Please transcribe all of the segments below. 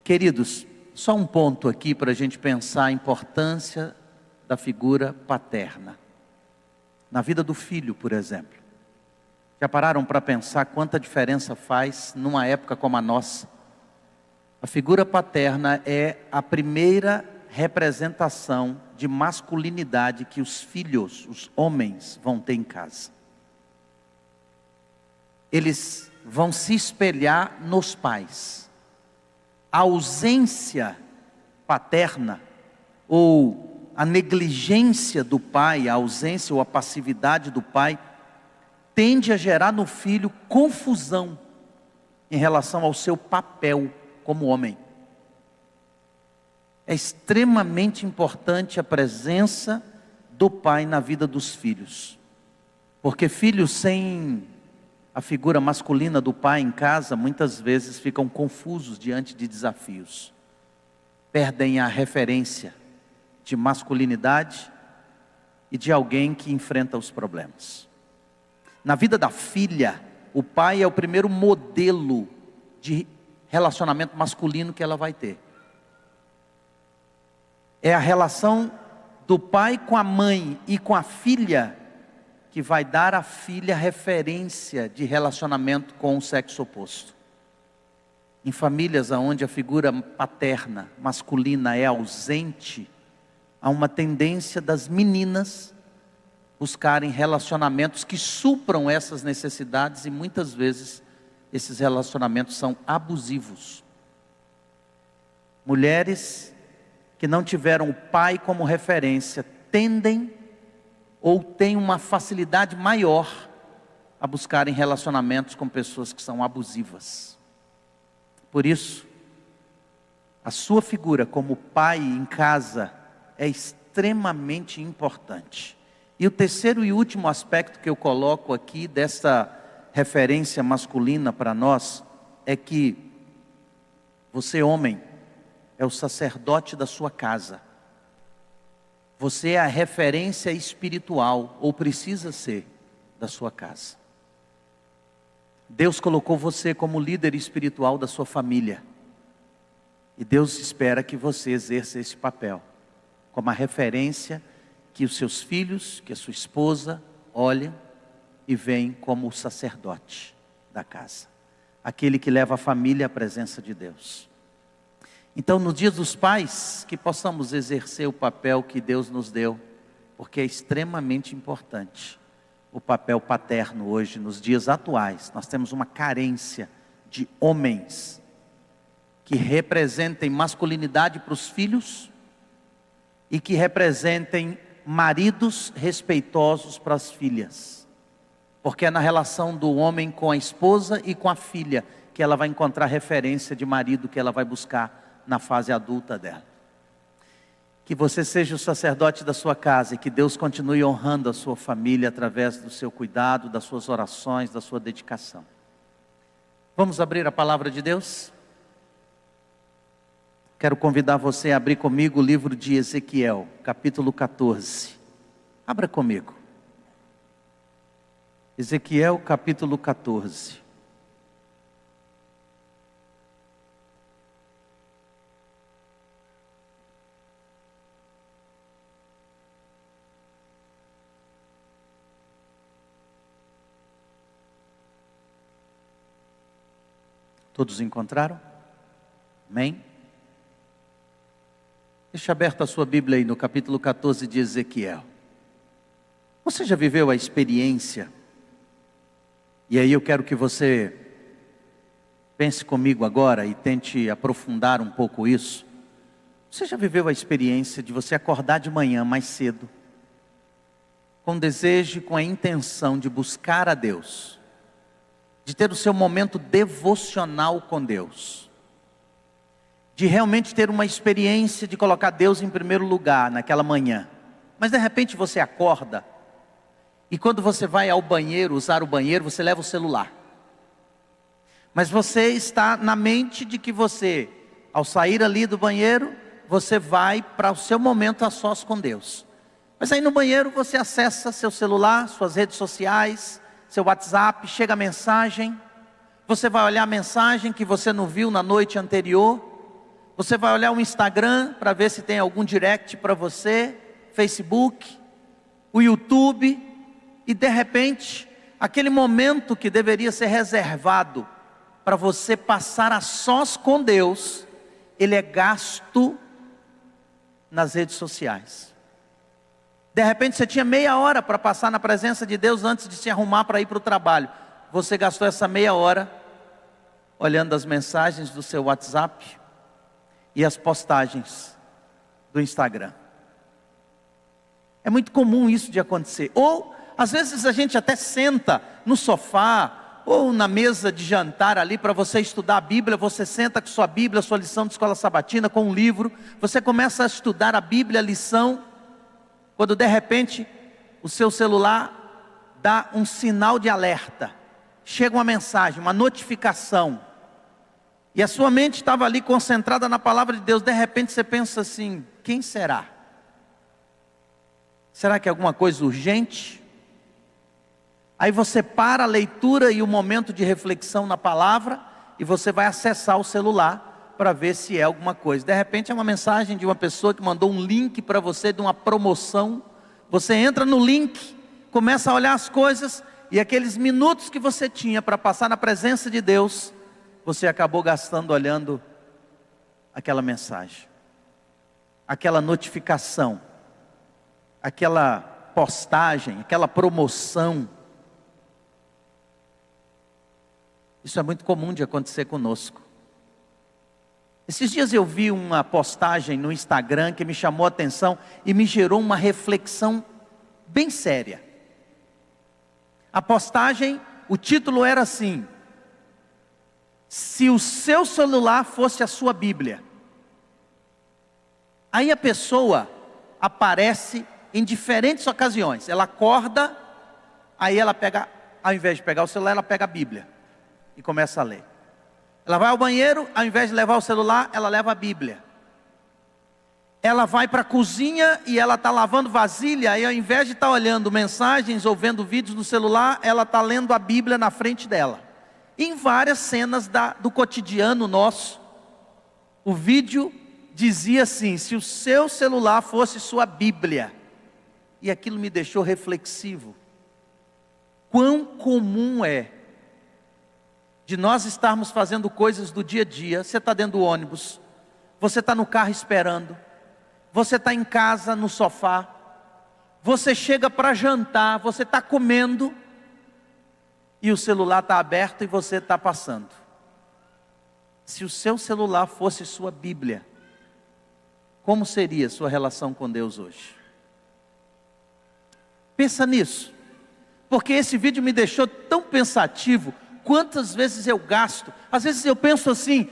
Queridos, só um ponto aqui para a gente pensar a importância da figura paterna na vida do filho, por exemplo. Já pararam para pensar quanta diferença faz numa época como a nossa? A figura paterna é a primeira representação de masculinidade que os filhos, os homens, vão ter em casa. Eles vão se espelhar nos pais. A ausência paterna, ou a negligência do pai, a ausência ou a passividade do pai, tende a gerar no filho confusão em relação ao seu papel como homem. É extremamente importante a presença do pai na vida dos filhos, porque filhos sem a figura masculina do pai em casa, muitas vezes ficam confusos diante de desafios, perdem a referência de masculinidade e de alguém que enfrenta os problemas. Na vida da filha, o pai é o primeiro modelo de relacionamento masculino que ela vai ter. É a relação do pai com a mãe e com a filha que vai dar à filha referência de relacionamento com o sexo oposto. Em famílias onde a figura paterna, masculina é ausente, há uma tendência das meninas buscarem relacionamentos que supram essas necessidades e muitas vezes esses relacionamentos são abusivos. Mulheres que não tiveram o pai como referência tendem ou têm uma facilidade maior a buscarem relacionamentos com pessoas que são abusivas. Por isso, a sua figura como pai em casa é extremamente importante. E o terceiro e último aspecto que eu coloco aqui dessa referência masculina para nós é que você, homem, é o sacerdote da sua casa. Você é a referência espiritual, ou precisa ser, da sua casa. Deus colocou você como líder espiritual da sua família. E Deus espera que você exerça esse papel, como a referência que os seus filhos, que a sua esposa olhem e veem como o sacerdote da casa. Aquele que leva a família à presença de Deus. Então, no dia dos pais, que possamos exercer o papel que Deus nos deu, porque é extremamente importante o papel paterno hoje, nos dias atuais. Nós temos uma carência de homens que representem masculinidade para os filhos e que representem maridos respeitosos para as filhas. Porque é na relação do homem com a esposa e com a filha que ela vai encontrar referência de marido que ela vai buscar na fase adulta dela. Que você seja o sacerdote da sua casa e que Deus continue honrando a sua família através do seu cuidado, das suas orações, da sua dedicação. Vamos abrir a palavra de Deus? Quero convidar você a abrir comigo o livro de Ezequiel, capítulo 14. Abra comigo. Ezequiel, capítulo 14. Todos encontraram? Amém? Deixa aberta a sua Bíblia aí no capítulo 14 de Ezequiel. Você já viveu a experiência? E aí eu quero que você pense comigo agora e tente aprofundar um pouco isso. Você já viveu a experiência de você acordar de manhã mais cedo, com desejo e com a intenção de buscar a Deus, de ter o seu momento devocional com Deus, de realmente ter uma experiência de colocar Deus em primeiro lugar naquela manhã. Mas de repente você acorda, e quando você vai ao banheiro, usar o banheiro, você leva o celular. Mas você está na mente de que você, ao sair ali do banheiro, você vai para o seu momento a sós com Deus. Mas aí no banheiro você acessa seu celular, suas redes sociais, seu WhatsApp, chega a mensagem, você vai olhar a mensagem que você não viu na noite anterior, Você vai olhar o Instagram para ver se tem algum direct para você, Facebook, o YouTube, e de repente, aquele momento que deveria ser reservado para você passar a sós com Deus, ele é gasto nas redes sociais. De repente você tinha meia hora para passar na presença de Deus antes de se arrumar para ir para o trabalho. Você gastou essa meia hora olhando as mensagens do seu WhatsApp e as postagens do Instagram. É muito comum isso de acontecer. Ou às vezes a gente até senta no sofá ou na mesa de jantar ali para você estudar a Bíblia. Você senta com sua Bíblia, sua lição de escola sabatina, com um livro. Você começa a estudar a Bíblia, a lição. Quando de repente o seu celular dá um sinal de alerta. Chega uma mensagem, uma notificação. E a sua mente estava ali concentrada na palavra de Deus. De repente você pensa assim: quem será? Será que é alguma coisa urgente? Aí você para a leitura e o momento de reflexão na palavra, e você vai acessar o celular para ver se é alguma coisa. De repente é uma mensagem de uma pessoa que mandou um link para você de uma promoção. Você entra no link, começa a olhar as coisas, e aqueles minutos que você tinha para passar na presença de Deus, você acabou gastando olhando aquela mensagem, aquela notificação, aquela postagem, aquela promoção. Isso é muito comum de acontecer conosco. Esses dias eu vi uma postagem no Instagram que me chamou a atenção e me gerou uma reflexão bem séria. A postagem, o título era assim: se o seu celular fosse a sua Bíblia. Aí a pessoa aparece em diferentes ocasiões. Ela acorda, aí ela pega, ao invés de pegar o celular, ela pega a Bíblia e começa a ler. Ela vai ao banheiro, ao invés de levar o celular, ela leva a Bíblia. Ela vai para a cozinha e ela está lavando vasilha, e ao invés de estar olhando mensagens ou vendo vídeos no celular, ela está lendo a Bíblia na frente dela. Em várias cenas do cotidiano nosso, o vídeo dizia assim: se o seu celular fosse sua Bíblia. E aquilo me deixou reflexivo. Quão comum é de nós estarmos fazendo coisas do dia a dia. Você está dentro do ônibus, você está no carro esperando, você está em casa no sofá, você chega para jantar, você está comendo, e o celular está aberto e você está passando. Se o seu celular fosse sua Bíblia, como seria a sua relação com Deus hoje? Pensa nisso, porque esse vídeo me deixou tão pensativo. Quantas vezes eu gasto? Às vezes eu penso assim: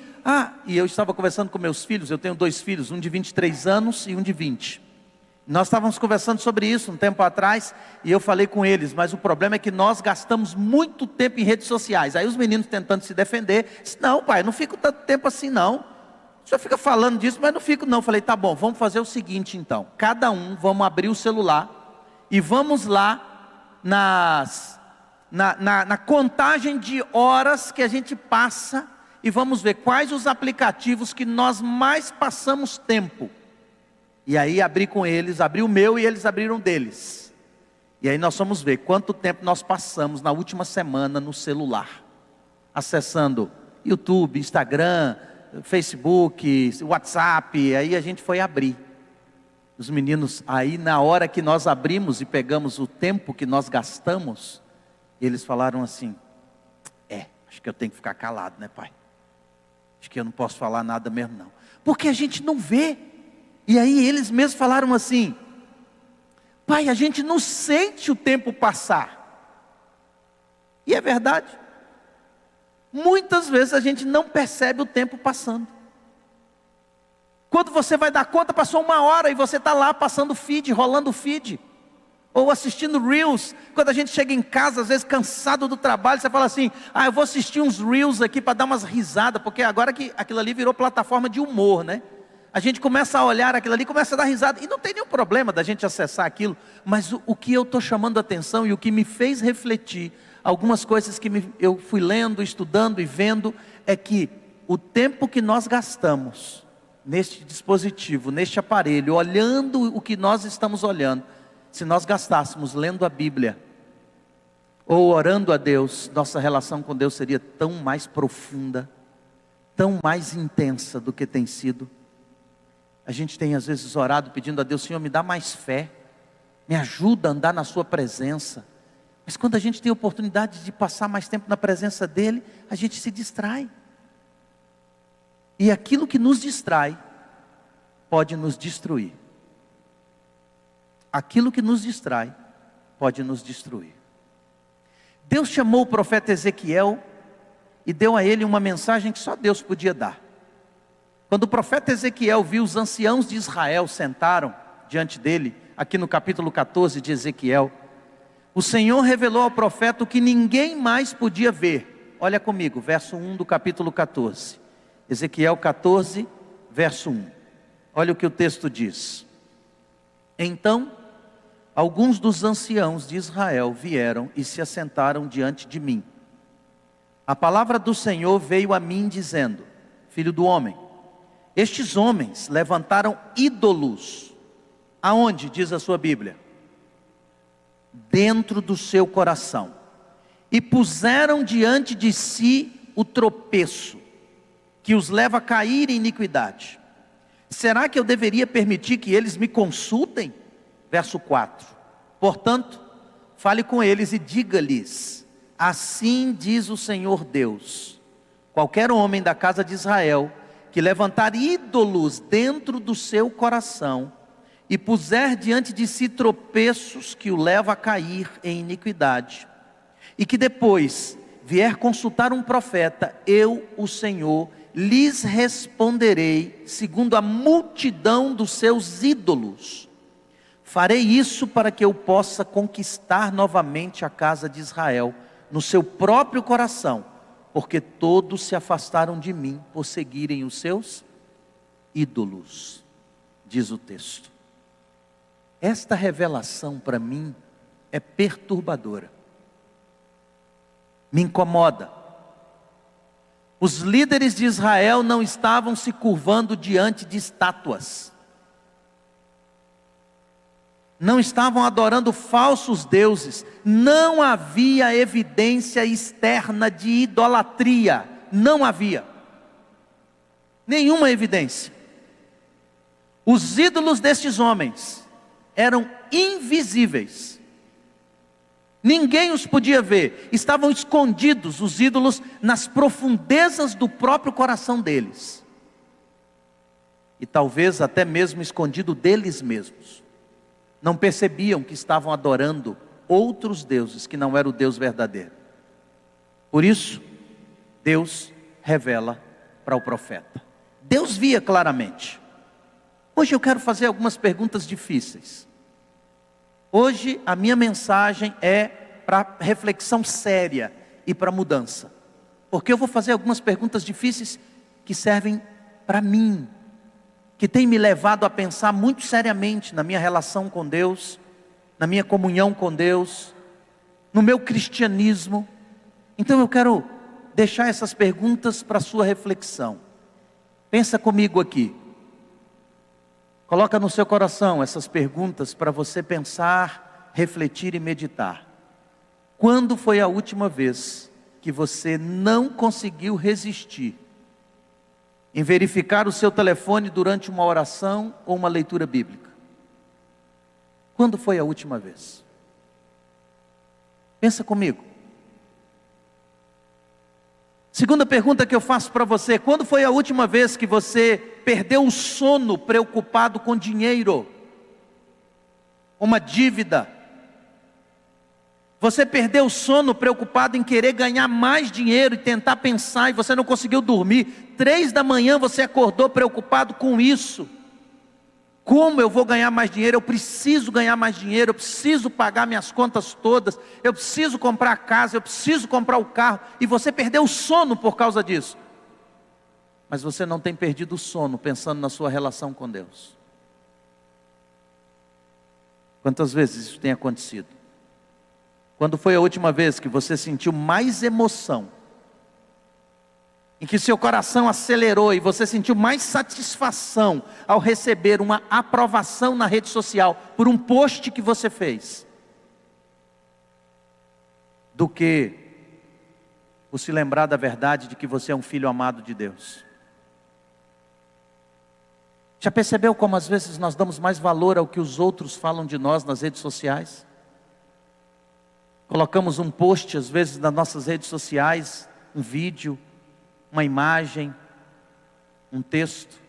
e eu estava conversando com meus filhos. Eu tenho 2 filhos, um de 23 anos e um de 20. Nós estávamos conversando sobre isso um tempo atrás, e eu falei com eles: mas o problema é que nós gastamos muito tempo em redes sociais. Aí os meninos tentando se defender, disse: não pai, não fico tanto tempo assim não. O senhor fica falando disso, mas não fico não. Eu falei: tá bom, vamos fazer o seguinte então. Cada um, vamos abrir o celular e vamos lá na contagem de horas que a gente passa, e vamos ver quais os aplicativos que nós mais passamos tempo. E aí abri com eles, abri o meu e eles abriram deles. E aí nós vamos ver quanto tempo nós passamos na última semana no celular, acessando YouTube, Instagram, Facebook, WhatsApp. Aí a gente foi abrir. Os meninos, aí na hora que nós abrimos e pegamos o tempo que nós gastamos, eles falaram assim: acho que eu tenho que ficar calado, né pai? Acho que eu não posso falar nada mesmo não. Porque a gente não vê. E aí eles mesmos falaram assim: pai, a gente não sente o tempo passar. E é verdade. Muitas vezes a gente não percebe o tempo passando. Quando você vai dar conta, passou 1 hora e você está lá passando feed, rolando feed, ou assistindo Reels. Quando a gente chega em casa, às vezes cansado do trabalho, você fala assim: eu vou assistir uns Reels aqui para dar umas risadas, porque agora que aquilo ali virou plataforma de humor, né? A gente começa a olhar aquilo ali, começa a dar risada, e não tem nenhum problema da gente acessar aquilo. Mas o que eu estou chamando a atenção e o que me fez refletir, algumas coisas que eu fui lendo, estudando e vendo, é que o tempo que nós gastamos neste dispositivo, neste aparelho, olhando o que nós estamos olhando, se nós gastássemos lendo a Bíblia, ou orando a Deus, nossa relação com Deus seria tão mais profunda, tão mais intensa do que tem sido. A gente tem às vezes orado pedindo a Deus: Senhor, me dá mais fé, me ajuda a andar na sua presença. Mas quando a gente tem a oportunidade de passar mais tempo na presença dEle, a gente se distrai. E aquilo que nos distrai, pode nos destruir. Aquilo que nos distrai, pode nos destruir. Deus chamou o profeta Ezequiel e deu a ele uma mensagem que só Deus podia dar. Quando o profeta Ezequiel viu os anciãos de Israel sentaram diante dele, aqui no capítulo 14 de Ezequiel, o Senhor revelou ao profeta o que ninguém mais podia ver. Olha comigo, verso 1 do capítulo 14. Ezequiel 14, verso 1. Olha o que o texto diz. Então, alguns dos anciãos de Israel vieram e se assentaram diante de mim. A palavra do Senhor veio a mim dizendo: Filho do homem, estes homens levantaram ídolos. Aonde, diz a sua Bíblia? Dentro do seu coração. E puseram diante de si o tropeço, que os leva a cair em iniquidade. Será que eu deveria permitir que eles me consultem? Verso 4. Portanto, fale com eles e diga-lhes: assim diz o Senhor Deus: qualquer homem da casa de Israel que levantar ídolos dentro do seu coração e puser diante de si tropeços que o levam a cair em iniquidade, e que depois vier consultar um profeta, eu, o Senhor, lhes responderei segundo a multidão dos seus ídolos. Farei isso para que eu possa conquistar novamente a casa de Israel no seu próprio coração, porque todos se afastaram de mim por seguirem os seus ídolos, diz o texto. Esta revelação para mim é perturbadora, me incomoda. Os líderes de Israel não estavam se curvando diante de estátuas, não estavam adorando falsos deuses, não havia evidência externa de idolatria, não havia nenhuma evidência. Os ídolos destes homens eram invisíveis, ninguém os podia ver, estavam escondidos os ídolos nas profundezas do próprio coração deles, e talvez até mesmo escondido deles mesmos. Não percebiam que estavam adorando outros deuses, que não era o Deus verdadeiro. Por isso, Deus revela para o profeta. Deus via claramente. Hoje eu quero fazer algumas perguntas difíceis. Hoje a minha mensagem é para reflexão séria e para mudança. Porque eu vou fazer algumas perguntas difíceis que servem para mim, que tem me levado a pensar muito seriamente na minha relação com Deus, na minha comunhão com Deus, no meu cristianismo. Então eu quero deixar essas perguntas para a sua reflexão. Pensa comigo aqui. Coloca no seu coração essas perguntas para você pensar, refletir e meditar. Quando foi a última vez que você não conseguiu resistir em verificar o seu telefone durante uma oração ou uma leitura bíblica? Quando foi a última vez? Pensa comigo. Segunda pergunta que eu faço para você: quando foi a última vez que você perdeu o sono preocupado com dinheiro? Uma dívida? Você perdeu o sono preocupado em querer ganhar mais dinheiro e tentar pensar, e você não conseguiu dormir. 3 da manhã você acordou preocupado com isso. Como eu vou ganhar mais dinheiro? Eu preciso ganhar mais dinheiro, eu preciso pagar minhas contas todas, eu preciso comprar a casa, eu preciso comprar o carro. E você perdeu o sono por causa disso. Mas você não tem perdido o sono pensando na sua relação com Deus. Quantas vezes isso tem acontecido? Quando foi a última vez que você sentiu mais emoção em que seu coração acelerou e você sentiu mais satisfação ao receber uma aprovação na rede social por um post que você fez, do que por se lembrar da verdade de que você é um filho amado de Deus? Já percebeu como às vezes nós damos mais valor ao que os outros falam de nós nas redes sociais? Colocamos um post às vezes nas nossas redes sociais, um vídeo, uma imagem, um texto,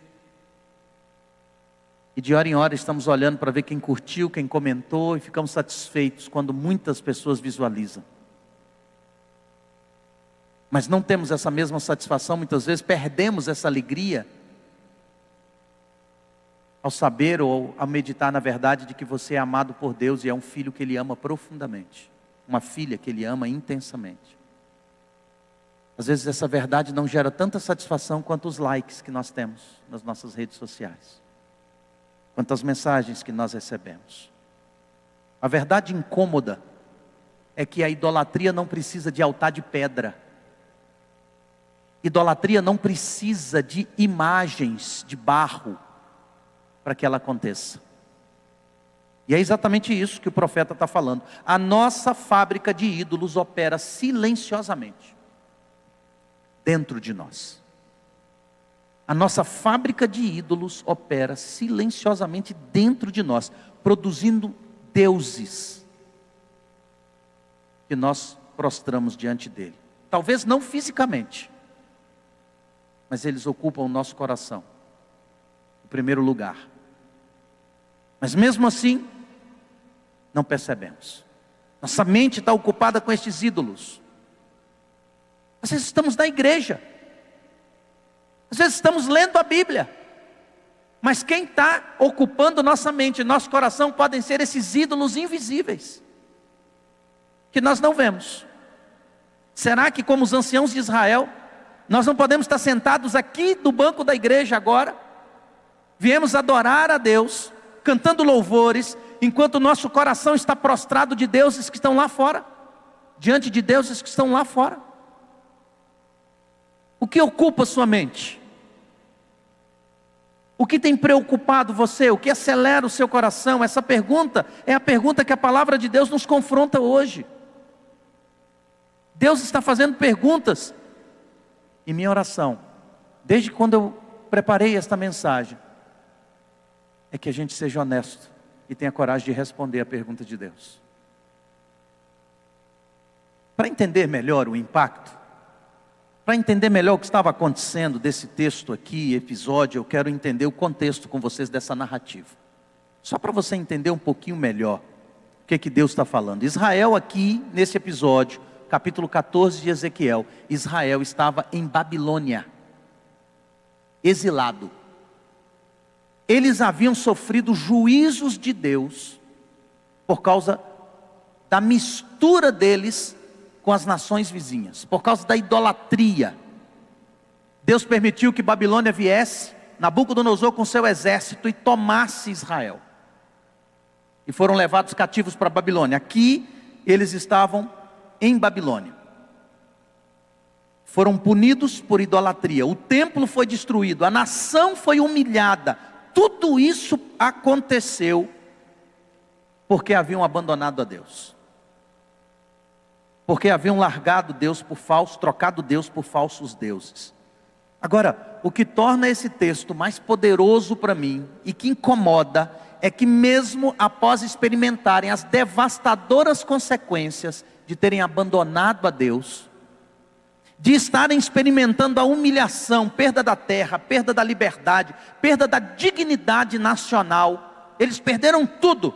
e de hora em hora estamos olhando para ver quem curtiu, quem comentou, e ficamos satisfeitos quando muitas pessoas visualizam. Mas não temos essa mesma satisfação, muitas vezes perdemos essa alegria ao saber ou ao meditar na verdade de que você é amado por Deus e é um filho que Ele ama profundamente, uma filha que Ele ama intensamente. Às vezes essa verdade não gera tanta satisfação quanto os likes que nós temos nas nossas redes sociais, quanto as mensagens que nós recebemos. A verdade incômoda é que a idolatria não precisa de altar de pedra. Idolatria não precisa de imagens de barro para que ela aconteça. E é exatamente isso que o profeta está falando. A nossa fábrica de ídolos opera silenciosamente dentro de nós. A nossa fábrica de ídolos opera silenciosamente dentro de nós, produzindo deuses que nós prostramos diante dele. Talvez não fisicamente, mas eles ocupam o nosso coração, em primeiro lugar. Mas mesmo assim, não percebemos. Nossa mente está ocupada com estes ídolos. Às vezes estamos na igreja, às vezes estamos lendo a Bíblia, mas quem está ocupando nossa mente, nosso coração, podem ser esses ídolos invisíveis, que nós não vemos. Será que, como os anciãos de Israel, nós não podemos estar sentados aqui no banco da igreja agora, viemos adorar a Deus, cantando louvores, enquanto o nosso coração está prostrado de deuses que estão lá fora, diante de deuses que estão lá fora? O que ocupa sua mente? O que tem preocupado você? O que acelera o seu coração? Essa pergunta é a pergunta que a palavra de Deus nos confronta hoje. Deus está fazendo perguntas. E minha oração, desde quando eu preparei esta mensagem, é que a gente seja honesto e tenha coragem de responder a pergunta de Deus. Para entender melhor o impacto, para entender melhor o que estava acontecendo desse texto aqui, episódio, eu quero entender o contexto com vocês dessa narrativa. Só para você entender um pouquinho melhor o que Deus está falando. Israel aqui, nesse episódio, capítulo 14 de Ezequiel, Israel estava em Babilônia, exilado. Eles haviam sofrido juízos de Deus por causa da mistura deles com as nações vizinhas, por causa da idolatria. Deus permitiu que Babilônia viesse, Nabucodonosor com seu exército, e tomasse Israel. E foram levados cativos para Babilônia. Aqui eles estavam em Babilônia. Foram punidos por idolatria. O templo foi destruído, a nação foi humilhada. Tudo isso aconteceu porque haviam abandonado a Deus. Porque haviam largado Deus por falsos, trocado Deus por falsos deuses. Agora, o que torna esse texto mais poderoso para mim e que incomoda é que mesmo após experimentarem as devastadoras consequências de terem abandonado a Deus, de estarem experimentando a humilhação, perda da terra, perda da liberdade, perda da dignidade nacional, eles perderam tudo.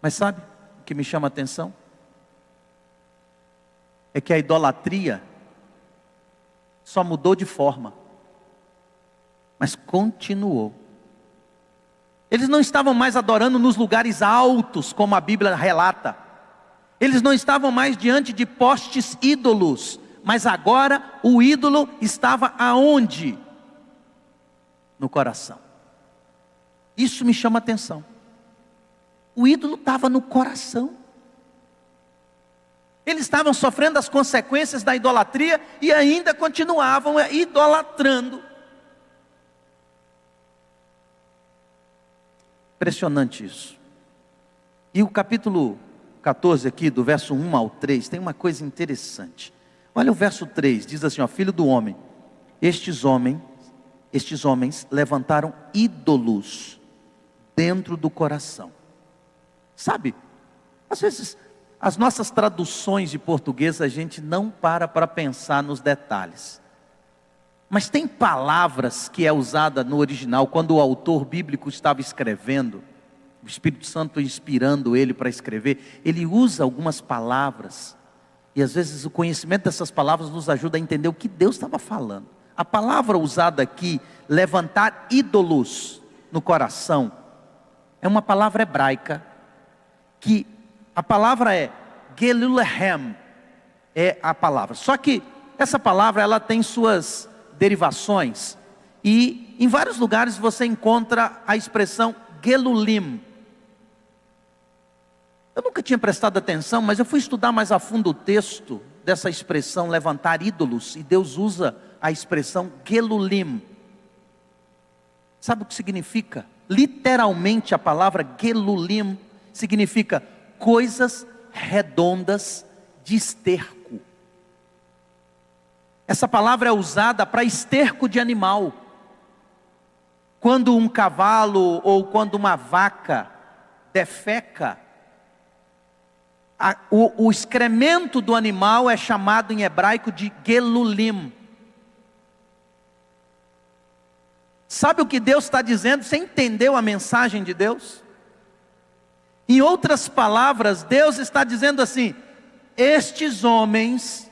Mas sabe o que me chama a atenção? É que a idolatria só mudou de forma, mas continuou. Eles não estavam mais adorando nos lugares altos, como a Bíblia relata. Eles não estavam mais diante de postes ídolos, mas agora o ídolo estava aonde? No coração. Isso me chama a atenção. O ídolo estava no coração. Eles estavam sofrendo as consequências da idolatria e ainda continuavam idolatrando. Impressionante isso. E o capítulo 14 aqui, do verso 1 ao 3, tem uma coisa interessante. Olha o verso 3, diz assim, ó, filho do homem, estes homens levantaram ídolos dentro do coração. Sabe, às vezes as nossas traduções de português a gente não para pensar nos detalhes. Mas tem palavras que é usada no original, quando o autor bíblico estava escrevendo, o Espírito Santo inspirando ele para escrever, ele usa algumas palavras, e às vezes o conhecimento dessas palavras nos ajuda a entender o que Deus estava falando. A palavra usada aqui, levantar ídolos no coração, é uma palavra hebraica, que a palavra é Gelulehem, é a palavra. Só que essa palavra ela tem suas derivações, e em vários lugares você encontra a expressão Gelulim. Eu nunca tinha prestado atenção, mas eu fui estudar mais a fundo o texto dessa expressão levantar ídolos, e Deus usa a expressão Gelulim. Sabe o que significa? Literalmente a palavra Gelulim significa coisas redondas de esterco. Essa palavra é usada para esterco de animal. Quando um cavalo ou quando uma vaca defeca, o excremento do animal é chamado em hebraico de gelulim. Sabe o que Deus está dizendo? Você entendeu a mensagem de Deus? Em outras palavras, Deus está dizendo assim: estes homens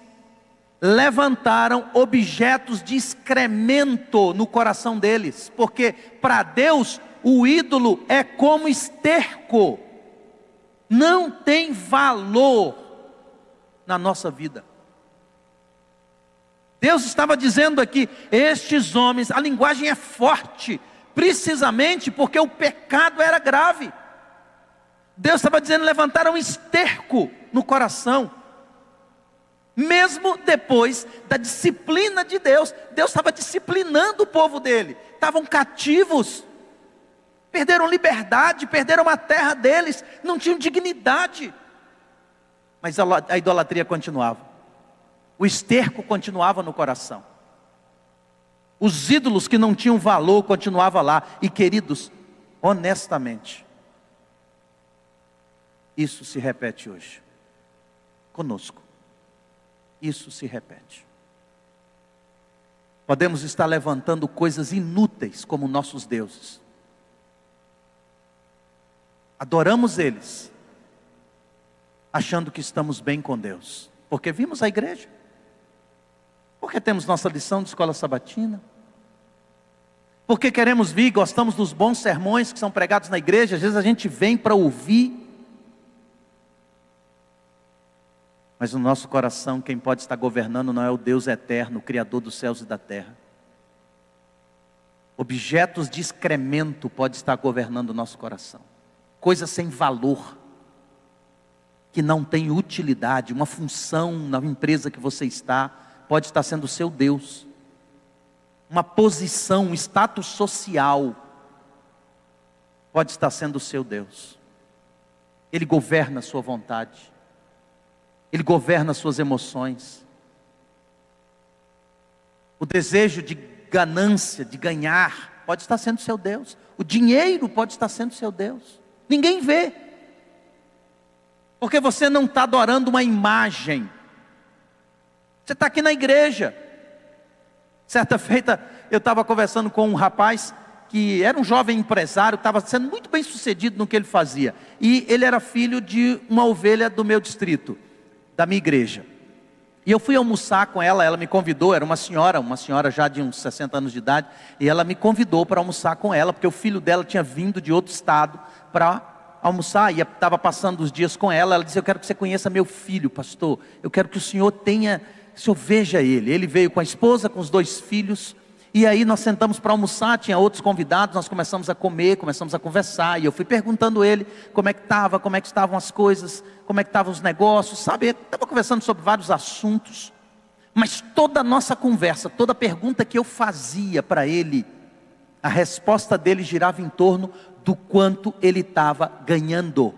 levantaram objetos de excremento no coração deles, porque para Deus o ídolo é como esterco, não tem valor na nossa vida. Deus estava dizendo aqui, estes homens, a linguagem é forte, precisamente porque o pecado era grave. Deus estava dizendo, levantaram esterco no coração. Mesmo depois da disciplina de Deus, Deus estava disciplinando o povo dele. Estavam cativos, perderam liberdade, perderam a terra deles, não tinham dignidade. Mas a idolatria continuava. O esterco continuava no coração. Os ídolos que não tinham valor continuavam lá. E queridos, honestamente, isso se repete hoje, conosco. Isso se repete. Podemos estar levantando coisas inúteis como nossos deuses. Adoramos eles, achando que estamos bem com Deus. Porque vimos a igreja. Porque temos nossa lição de escola sabatina. Porque queremos vir, gostamos dos bons sermões que são pregados na igreja. Às vezes a gente vem para ouvir. Mas no nosso coração, quem pode estar governando não é o Deus eterno, o Criador dos céus e da terra. Objetos de excremento podem estar governando o nosso coração. Coisas sem valor, que não tem utilidade, uma função na empresa que você está, pode estar sendo o seu Deus. Uma posição, um status social, pode estar sendo o seu Deus. Ele governa a sua vontade. Ele governa as suas emoções. O desejo de ganância, de ganhar, pode estar sendo seu Deus. O dinheiro pode estar sendo seu Deus. Ninguém vê. Porque você não está adorando uma imagem. Você está aqui na igreja. Certa feita, eu estava conversando com um rapaz que era um jovem empresário, estava sendo muito bem sucedido no que ele fazia. E ele era filho de uma ovelha do meu distrito, da minha igreja. E eu fui almoçar com ela, ela me convidou, era uma senhora já de uns 60 anos de idade, e ela me convidou para almoçar com ela, porque o filho dela tinha vindo de outro estado para almoçar, e estava passando os dias com ela. Ela disse, eu quero que você conheça meu filho, pastor, eu quero que o senhor veja ele. Ele veio com a esposa, com os 2 filhos, E aí nós sentamos para almoçar, tinha outros convidados, nós começamos a comer, começamos a conversar, e eu fui perguntando a ele como é que estava, como é que estavam as coisas, como é que estavam os negócios, sabe? Estava conversando sobre vários assuntos, mas toda a nossa conversa, toda pergunta que eu fazia para ele, a resposta dele girava em torno do quanto ele estava ganhando,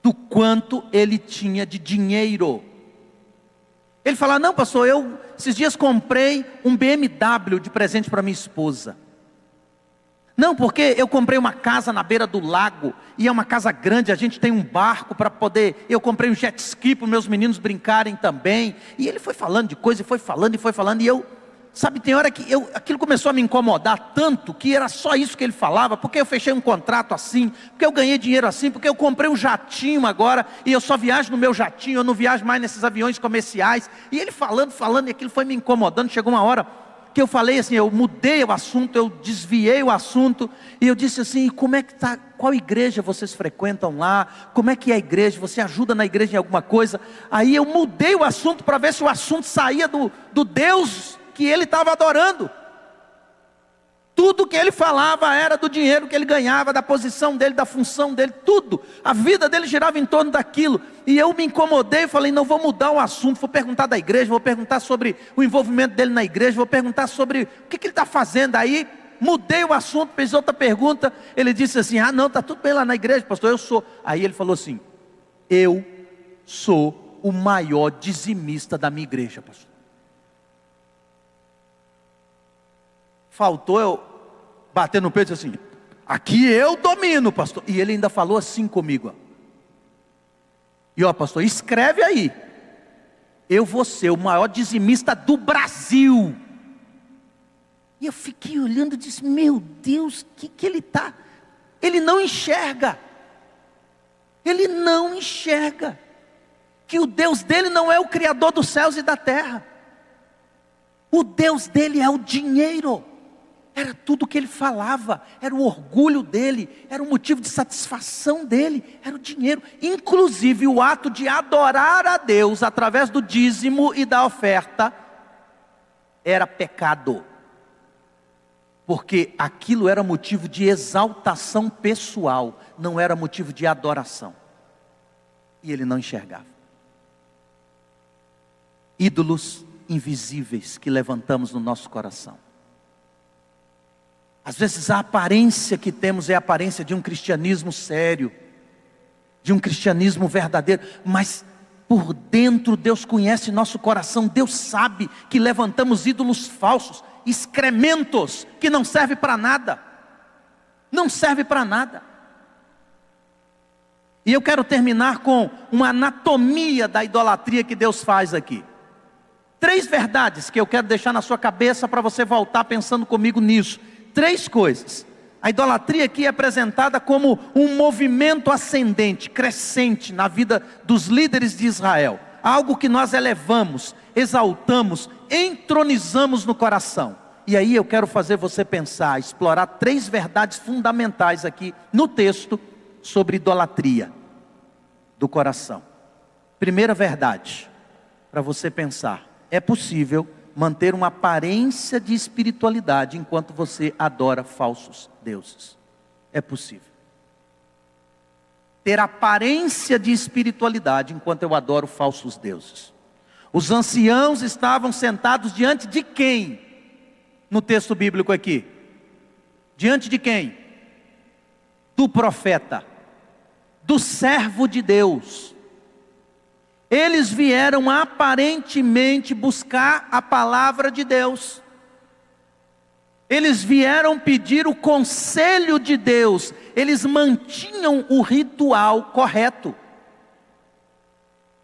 do quanto ele tinha de dinheiro. Ele fala: não, pastor, eu esses dias comprei um BMW de presente para minha esposa. Não, porque eu comprei uma casa na beira do lago, e é uma casa grande, a gente tem um barco para poder, eu comprei um jet ski para os meus meninos brincarem também. E ele foi falando de coisa, e foi falando, e eu, sabe, tem hora que aquilo começou a me incomodar tanto, que era só isso que ele falava, porque eu fechei um contrato assim, porque eu ganhei dinheiro assim, porque eu comprei um jatinho agora, e eu só viajo no meu jatinho, eu não viajo mais nesses aviões comerciais. E ele falando, e aquilo foi me incomodando. Chegou uma hora que eu falei assim, eu mudei o assunto, eu desviei o assunto, e eu disse assim: como é que está, qual igreja vocês frequentam lá, como é que é a igreja, você ajuda na igreja em alguma coisa? Aí eu mudei o assunto para ver se o assunto saía do Deus que ele estava adorando. Tudo que ele falava era do dinheiro que ele ganhava, da posição dele, da função dele, tudo. A vida dele girava em torno daquilo. E eu me incomodei e falei: não, vou mudar o assunto, vou perguntar da igreja, vou perguntar sobre o envolvimento dele na igreja, vou perguntar sobre o que ele está fazendo. Aí mudei o assunto, fez outra pergunta. Ele disse assim: ah não, está tudo bem lá na igreja, pastor, eu sou. Aí ele falou assim: eu sou o maior dizimista da minha igreja, pastor. Faltou eu bater no peito assim: aqui eu domino, pastor. E ele ainda falou assim comigo, ó. E ó, pastor, escreve aí: eu vou ser o maior dizimista do Brasil. E eu fiquei olhando e disse: meu Deus, que ele está? Ele não enxerga. Ele não enxerga que o Deus dele não é o Criador dos céus e da terra. O Deus dele é o dinheiro. Era tudo o que ele falava, era o orgulho dele, era o motivo de satisfação dele, era o dinheiro. Inclusive o ato de adorar a Deus através do dízimo e da oferta era pecado, porque aquilo era motivo de exaltação pessoal, não era motivo de adoração. E ele não enxergava. Ídolos invisíveis que levantamos no nosso coração. Às vezes a aparência que temos é a aparência de um cristianismo sério, de um cristianismo verdadeiro, mas por dentro Deus conhece nosso coração. Deus sabe que levantamos ídolos falsos, excrementos, que não servem para nada, não serve para nada. E eu quero terminar com uma anatomia da idolatria que Deus faz aqui. 3 verdades que eu quero deixar na sua cabeça para você voltar pensando comigo nisso. 3 coisas. A idolatria aqui é apresentada como um movimento ascendente, crescente na vida dos líderes de Israel. Algo que nós elevamos, exaltamos, entronizamos no coração. E aí eu quero fazer você pensar, explorar 3 verdades fundamentais aqui no texto sobre idolatria do coração. Primeira verdade, para você pensar: é possível manter uma aparência de espiritualidade enquanto você adora falsos deuses. É possível ter aparência de espiritualidade enquanto eu adoro falsos deuses. Os anciãos estavam sentados diante de quem? No texto bíblico aqui. Diante de quem? Do profeta, do servo de Deus. Eles vieram aparentemente buscar a palavra de Deus. Eles vieram pedir o conselho de Deus. Eles mantinham o ritual correto.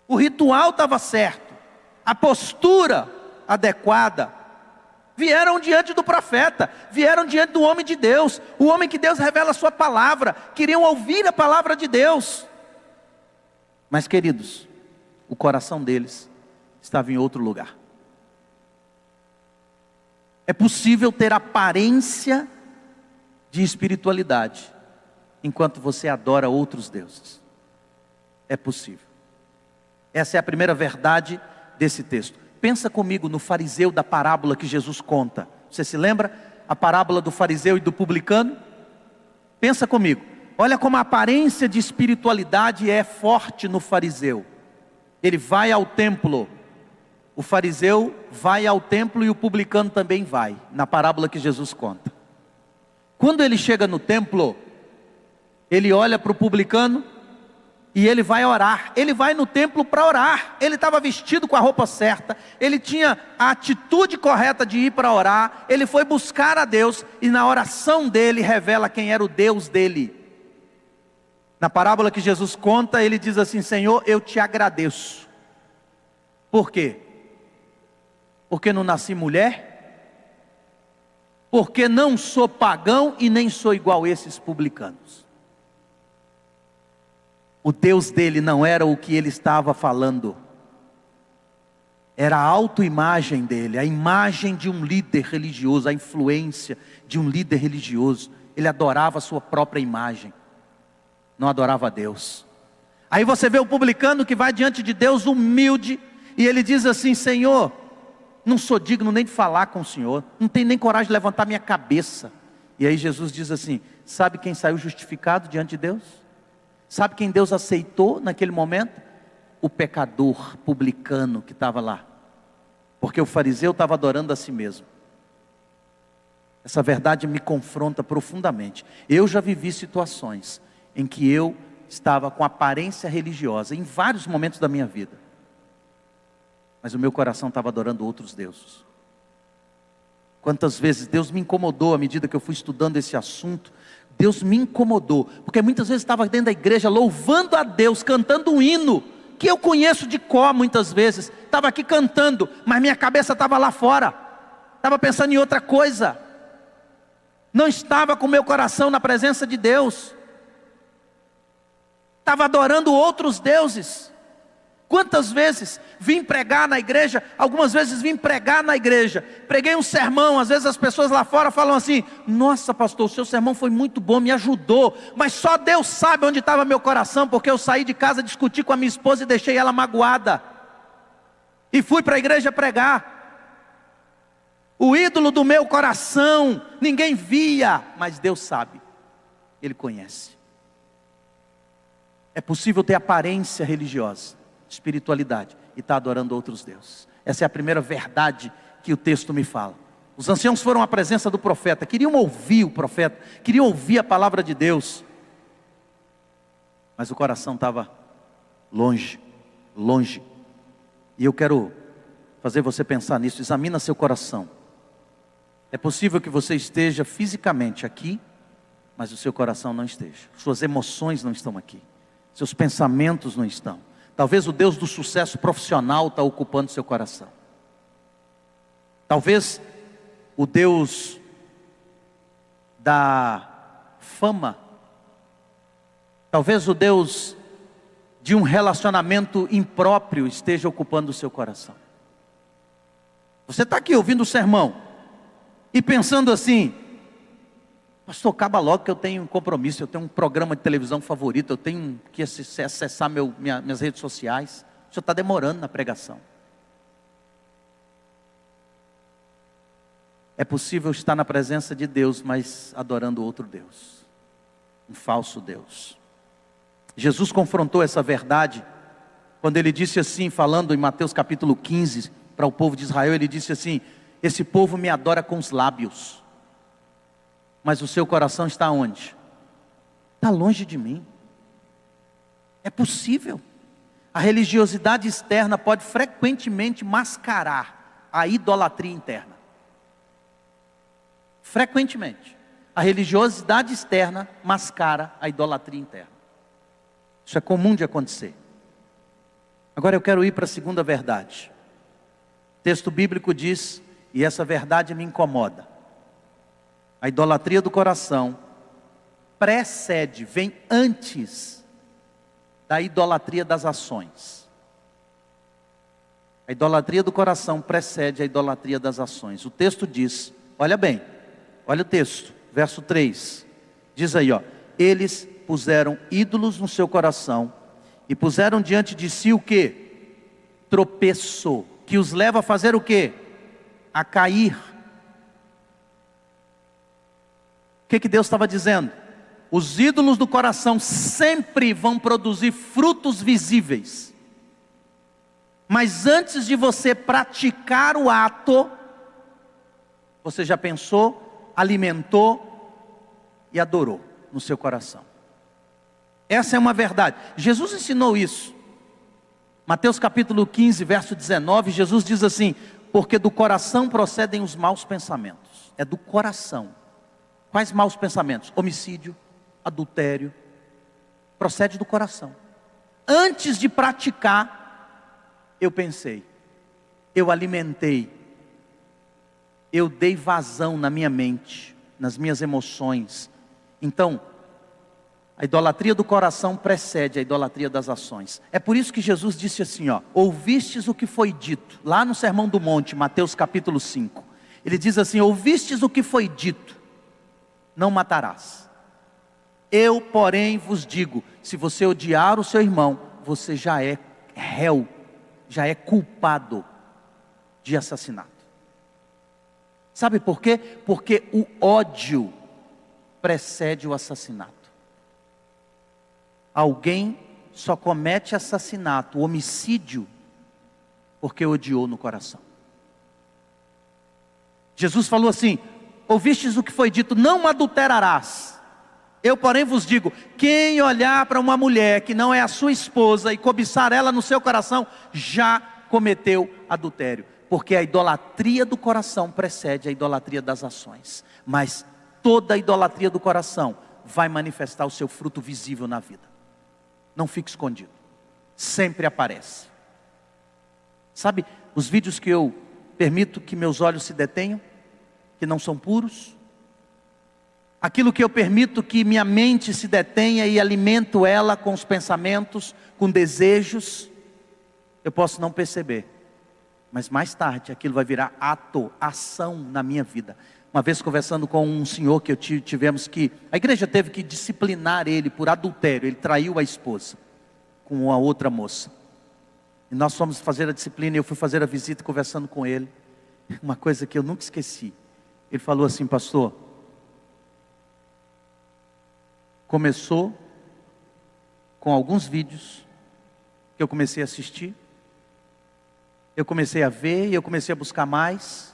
O ritual estava certo. A postura adequada. Vieram diante do profeta. Vieram diante do homem de Deus. O homem que Deus revela a sua palavra. Queriam ouvir a palavra de Deus. Mas, queridos, o coração deles estava em outro lugar. É possível ter aparência de espiritualidade enquanto você adora outros deuses. É possível. Essa é a primeira verdade desse texto. pensa comigo no fariseu da parábola que Jesus conta. Você se lembra? A parábola do fariseu e do publicano? Pensa comigo. Olha como a aparência de espiritualidade é forte no fariseu. Ele vai ao templo. O fariseu vai ao templo e o publicano também vai, na parábola que Jesus conta. Quando ele chega no templo, ele olha para o publicano e ele vai orar. Ele vai no templo para orar. Ele estava vestido com a roupa certa. Ele tinha a atitude correta de ir para orar. Ele foi buscar a Deus e na oração dele revela quem era o Deus dele. Na parábola que Jesus conta, ele diz assim: Senhor, eu te agradeço. Por quê? Porque não nasci mulher? Porque não sou pagão e nem sou igual a esses publicanos. O Deus dele não era o que ele estava falando. Era a autoimagem dele, a imagem de um líder religioso, a influência de um líder religioso. Ele adorava a sua própria imagem, não adorava a Deus. Aí você vê o publicano que vai diante de Deus humilde, e ele diz assim: Senhor, não sou digno nem de falar com o Senhor, não tenho nem coragem de levantar minha cabeça. E aí Jesus diz assim: sabe quem saiu justificado diante de Deus? Sabe quem Deus aceitou naquele momento? O pecador publicano que estava lá. Porque o fariseu estava adorando a si mesmo. Essa verdade me confronta profundamente. Eu já vivi situações em que eu estava com aparência religiosa, em vários momentos da minha vida. Mas o meu coração estava adorando outros deuses. Quantas vezes Deus me incomodou à medida que eu fui estudando esse assunto. Deus me incomodou, porque muitas vezes estava dentro da igreja louvando a Deus, cantando um hino, que eu conheço de cor muitas vezes. Estava aqui cantando, mas minha cabeça estava lá fora. Estava pensando em outra coisa. Não estava com meu coração na presença de Deus. Estava adorando outros deuses. Quantas vezes vim pregar na igreja? Algumas vezes vim pregar na igreja, preguei um sermão, às vezes as pessoas lá fora falam assim: nossa pastor, o seu sermão foi muito bom, me ajudou. Mas só Deus sabe onde estava meu coração, porque eu saí de casa, discuti com a minha esposa e deixei ela magoada. E fui para a igreja pregar. O ídolo do meu coração, ninguém via, mas Deus sabe, Ele conhece. É possível ter aparência religiosa, espiritualidade, e está adorando outros deuses. Essa é a primeira verdade que o texto me fala. Os anciãos foram à presença do profeta, queriam ouvir o profeta, queriam ouvir a palavra de Deus, mas o coração estava longe, longe. E eu quero fazer você pensar nisso. Examina seu coração. É possível que você esteja fisicamente aqui, mas o seu coração não esteja. Suas emoções não estão aqui, seus pensamentos não estão. Talvez o Deus do sucesso profissional está ocupando seu coração. Talvez o Deus da fama, talvez o Deus de um relacionamento impróprio esteja ocupando o seu coração. Você está aqui ouvindo o sermão e pensando assim: pastor, acaba logo que eu tenho um compromisso, eu tenho um programa de televisão favorito, eu tenho que acessar minhas redes sociais. O senhor está demorando na pregação. É possível estar na presença de Deus, mas adorando outro Deus, um falso Deus. Jesus confrontou essa verdade quando ele disse assim, falando em Mateus capítulo 15, para o povo de Israel, ele disse assim: esse povo me adora com os lábios, mas o seu coração está onde? Está longe de mim. É possível. A religiosidade externa pode frequentemente mascarar a idolatria interna. Frequentemente. A religiosidade externa mascara a idolatria interna. Isso é comum de acontecer. Agora eu quero ir para a segunda verdade. O texto bíblico diz, e essa verdade me incomoda: a idolatria do coração precede, vem antes da idolatria das ações. A idolatria do coração precede a idolatria das ações. O texto diz, olha bem, olha o texto, verso 3. Diz aí, ó: eles puseram ídolos no seu coração e puseram diante de si o quê? Tropeço. que os leva a fazer o quê? A cair. O que Deus estava dizendo? Os ídolos do coração sempre vão produzir frutos visíveis. Mas antes de você praticar o ato, você já pensou, alimentou e adorou no seu coração. Essa é uma verdade. Jesus ensinou isso. Mateus capítulo 15, verso 19, Jesus diz assim: porque do coração procedem os maus pensamentos. É do coração. Quais maus pensamentos? Homicídio, adultério. Procede do coração. Antes de praticar, eu pensei, eu alimentei, eu dei vazão na minha mente, nas minhas emoções. Então, a idolatria do coração precede a idolatria das ações. É por isso que Jesus disse assim, ouvistes o que foi dito, lá no Sermão do Monte, Mateus capítulo 5. Ele diz assim, ouvistes o que foi dito, não matarás. Eu, porém, vos digo, se você odiar o seu irmão, você já é réu, já é culpado de assassinato. Sabe por quê? Porque o ódio precede o assassinato. Alguém só comete assassinato, homicídio, porque odiou no coração. Jesus falou assim, ouvistes o que foi dito, não adulterarás. Eu, porém, vos digo, quem olhar para uma mulher que não é a sua esposa e cobiçar ela no seu coração, já cometeu adultério. Porque a idolatria do coração precede a idolatria das ações. Mas toda a idolatria do coração vai manifestar o seu fruto visível na vida. Não fique escondido. Sempre aparece. Sabe, os vídeos que eu permito que meus olhos se detenham, que não são puros, aquilo que eu permito que minha mente se detenha e alimento ela com os pensamentos, com desejos, eu posso não perceber. Mas mais tarde aquilo vai virar ato, ação na minha vida. Uma vez conversando com um senhor que tivemos que... A igreja teve que disciplinar ele por adultério. Ele traiu a esposa com a outra moça. E nós fomos fazer a disciplina e eu fui fazer a visita conversando com ele. Uma coisa que eu nunca esqueci. Ele falou assim, pastor... Começou com alguns vídeos que eu comecei a assistir. Eu comecei a ver e eu comecei a buscar mais.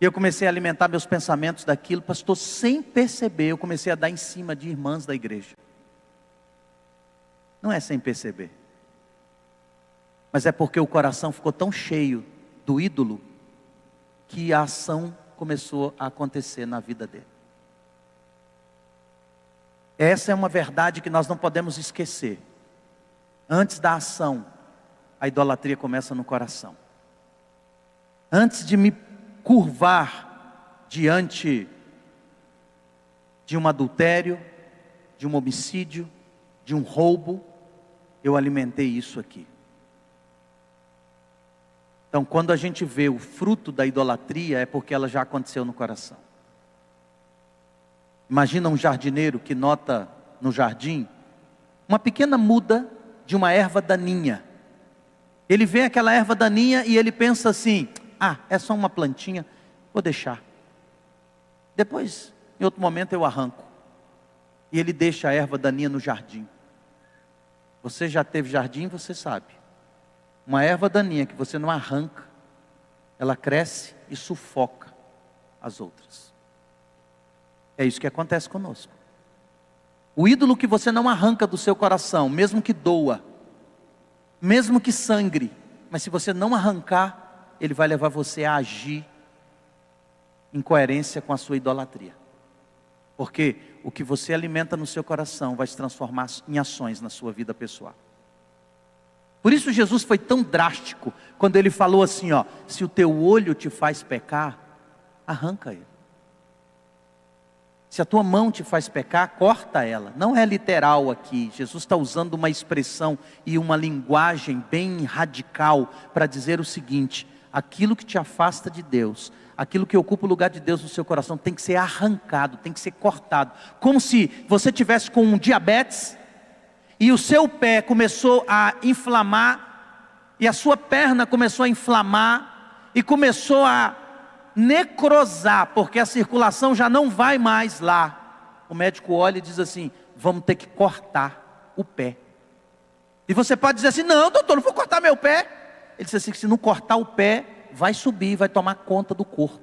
E eu comecei a alimentar meus pensamentos daquilo. Pastor, sem perceber, eu comecei a dar em cima de irmãs da igreja. Não é sem perceber. Mas é porque o coração ficou tão cheio do ídolo que a ação começou a acontecer na vida dele. Essa é uma verdade que nós não podemos esquecer. Antes da ação, a idolatria começa no coração. Antes de me curvar diante de um adultério, de um homicídio, de um roubo, eu alimentei isso aqui. Então, quando a gente vê o fruto da idolatria, é porque ela já aconteceu no coração. Imagina um jardineiro que nota no jardim uma pequena muda de uma erva daninha. Ele vê aquela erva daninha e ele pensa assim, é só uma plantinha, vou deixar. Depois, em outro momento eu arranco. E ele deixa a erva daninha no jardim. Você já teve jardim, você sabe. Uma erva daninha que você não arranca, ela cresce e sufoca as outras. É isso que acontece conosco. O ídolo que você não arranca do seu coração, mesmo que doa, mesmo que sangre, mas se você não arrancar, ele vai levar você a agir em coerência com a sua idolatria. Porque o que você alimenta no seu coração vai se transformar em ações na sua vida pessoal. Por isso Jesus foi tão drástico quando ele falou assim, se o teu olho te faz pecar, arranca ele. Se a tua mão te faz pecar, corta ela. Não é literal aqui. Jesus está usando uma expressão e uma linguagem bem radical para dizer o seguinte: aquilo que te afasta de Deus, aquilo que ocupa o lugar de Deus no seu coração, tem que ser arrancado, tem que ser cortado. Como se você tivesse com um diabetes e o seu pé começou a inflamar e a sua perna começou a inflamar, e começou a necrosar, porque a circulação já não vai mais lá. O médico olha e diz assim: vamos ter que cortar o pé. E você pode dizer assim: não, doutor, não vou cortar meu pé. Ele disse assim: se não cortar o pé, vai subir, vai tomar conta do corpo.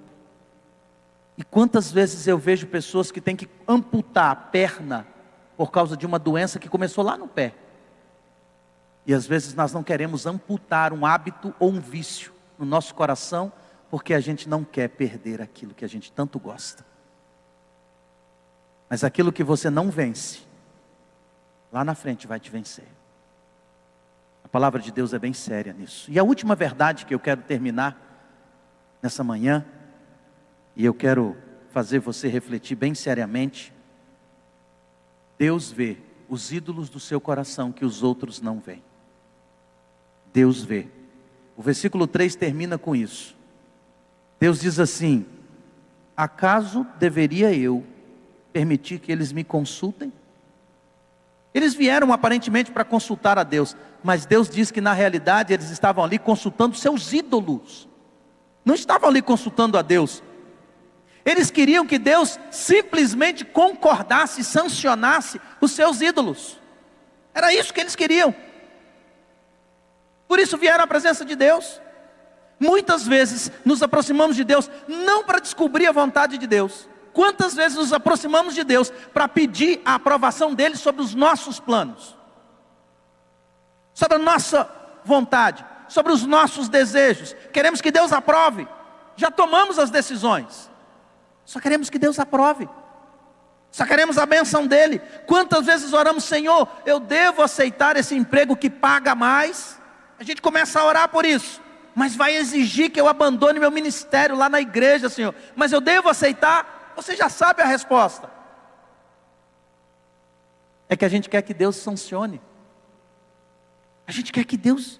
E quantas vezes eu vejo pessoas que têm que amputar a perna por causa de uma doença que começou lá no pé. E às vezes nós não queremos amputar um hábito ou um vício no nosso coração, porque a gente não quer perder aquilo que a gente tanto gosta. Mas aquilo que você não vence, lá na frente vai te vencer. A palavra de Deus é bem séria nisso. E a última verdade que eu quero terminar nessa manhã, e eu quero fazer você refletir bem seriamente: Deus vê os ídolos do seu coração que os outros não veem. Deus vê. O versículo 3 termina com isso. Deus diz assim: acaso deveria eu permitir que eles me consultem? Eles vieram aparentemente para consultar a Deus, mas Deus diz que na realidade eles estavam ali consultando seus ídolos. Não estavam ali consultando a Deus. Eles queriam que Deus simplesmente concordasse, sancionasse os seus ídolos. Era isso que eles queriam. Por isso vieram à presença de Deus. Muitas vezes nos aproximamos de Deus não para descobrir a vontade de Deus. Quantas vezes nos aproximamos de Deus para pedir a aprovação dele sobre os nossos planos, sobre a nossa vontade, sobre os nossos desejos. Queremos que Deus aprove. Já tomamos as decisões, só queremos que Deus aprove. Só queremos a bênção dele. Quantas vezes oramos: Senhor, eu devo aceitar esse emprego que paga mais? A gente começa a orar por isso, mas vai exigir que eu abandone meu ministério lá na igreja, Senhor. Mas eu devo aceitar? Você já sabe a resposta. É que a gente quer que Deus sancione. A gente quer que Deus...